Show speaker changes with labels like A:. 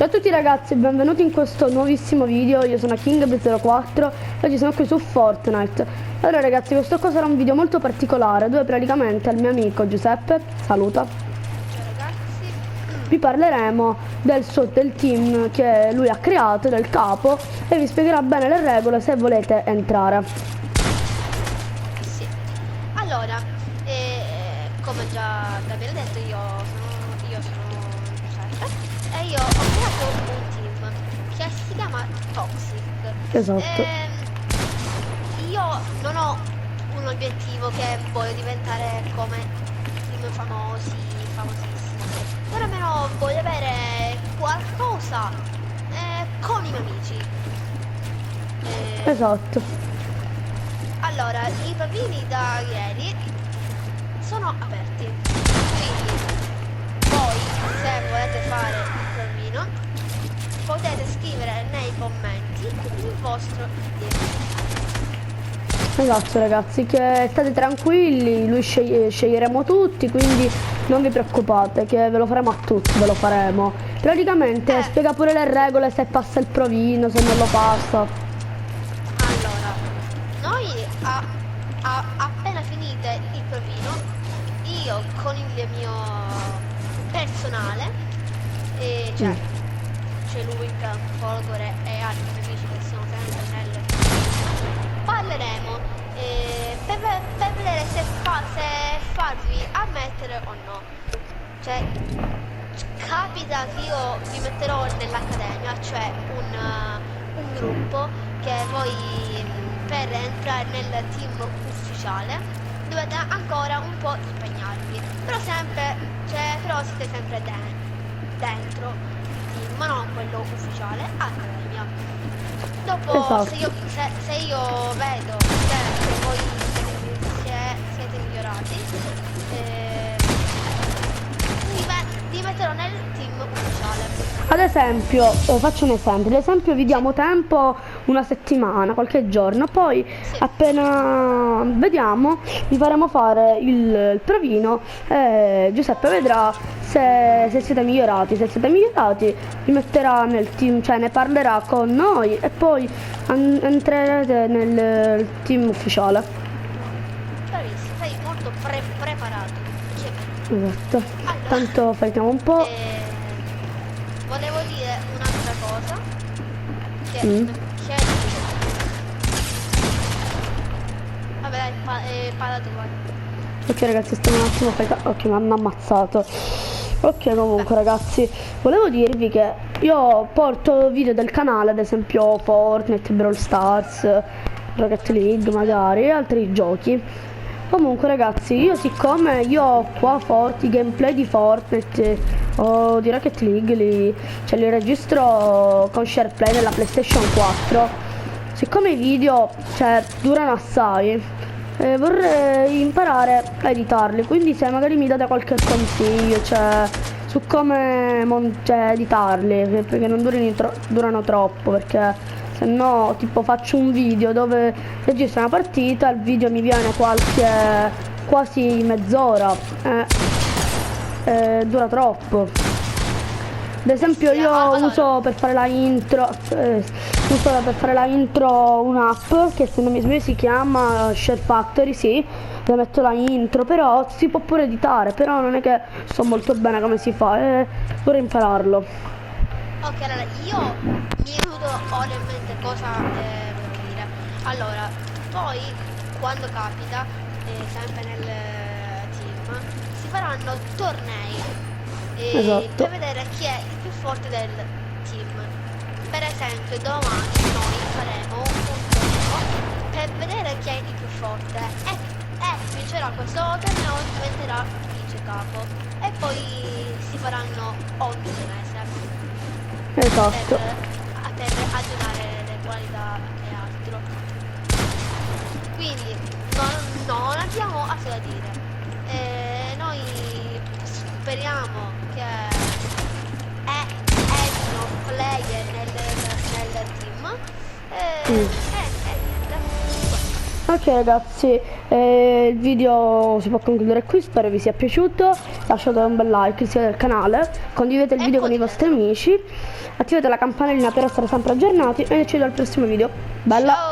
A: Ciao a tutti ragazzi e benvenuti in questo nuovissimo video. Io sono KingB04 e oggi sono qui su Fortnite. Allora ragazzi, questo qua sarà un video molto particolare dove praticamente al mio amico Giuseppe, saluta,
B: Ciao ragazzi.
A: vi parleremo del team che lui ha creato, del capo, e vi spiegherà bene le regole se volete entrare.
B: Sì. Allora, come già abbiamo detto, io sono Giuseppe e io ho creato un team che si chiama Toxic.
A: Esatto.
B: Io non ho un obiettivo che voglio diventare come team famosissimo, però almeno voglio avere qualcosa con i miei amici.
A: Esatto.
B: Allora, i pavini da ieri sono aperti, quindi voi se volete fare il provino potete scrivere nei commenti il vostro idea.
A: Esatto ragazzi, che state tranquilli, lui sceglieremo tutti, quindi non vi preoccupate che ve lo faremo a tutti, ve lo faremo. Praticamente spiega pure le regole, se passa il provino, se non lo passa.
B: Allora, noi appena finite il provino, io con il mio personale, cioè c'è lui, Folgore e altri miei amici che sono sempre nel parleremo per vedere se farvi ammettere o no. Cioè, capita che io vi metterò nell'accademia, cioè un gruppo che voi per entrare nel team ufficiale dovete ancora un po' impegnarvi, però sempre, però siete sempre dentro il team, ma non quello ufficiale, accademia. Dopo
A: Esatto.
B: se io vedo che voi siete migliorati, vi metterò nel team ufficiale.
A: Ad esempio, faccio un esempio, ad esempio vi diamo tempo una settimana, qualche giorno, poi appena vediamo vi faremo fare il provino e Giuseppe vedrà se siete migliorati. Se siete migliorati vi metterà nel team, cioè ne parlerà con noi e poi entrerete nel team ufficiale.
B: Bravissimo, sei molto preparato.
A: Esatto.
B: Allora,
A: Tanto facciamo un po'.
B: volevo dire un'altra cosa che vabbè dai, parla tu, vai.
A: Ok ragazzi, stiamo un attimo ok, mi hanno ammazzato. Ok, comunque ragazzi, volevo dirvi che io porto video del canale, ad esempio Fortnite, Brawl Stars, Rocket League magari, e altri giochi. Comunque ragazzi, io siccome io ho qua i gameplay di Fortnite o di Rocket League li registro con SharePlay nella PlayStation 4, siccome i video durano assai, vorrei imparare a editarli, quindi se magari mi date qualche consiglio su come editarli, perché non durano troppo, perché se no tipo faccio un video dove registro una partita, il video mi viene quasi mezz'ora, dura troppo. Ad esempio io uso per fare la intro un'app che se non mi sbaglio si chiama Share Factory, sì, dove metto la intro, però si può pure editare, però non è che so molto bene come si fa e vorrei impararlo.
B: Ok, allora io mi è venuto ora in mente cosa volevo dire. Allora, poi quando capita, sempre nel team, si faranno tornei
A: Esatto.
B: per vedere chi è il più forte del team. Per esempio, domani noi faremo un torneo per vedere chi è il più forte e vincerà questo torneo, diventerà vice capo e poi si faranno ogni mese.
A: Esatto.
B: Per aggiornare le qualità e altro. Quindi non abbiamo altro da dire. Noi speriamo che escono player nel team e niente.
A: Ok ragazzi, il video si può concludere qui, spero vi sia piaciuto, lasciate un bel like, iscrivetevi al canale, condividete il video con i vostri amici, attivate la campanellina per essere sempre aggiornati e ci vediamo al prossimo video. Bella!
B: Ciao.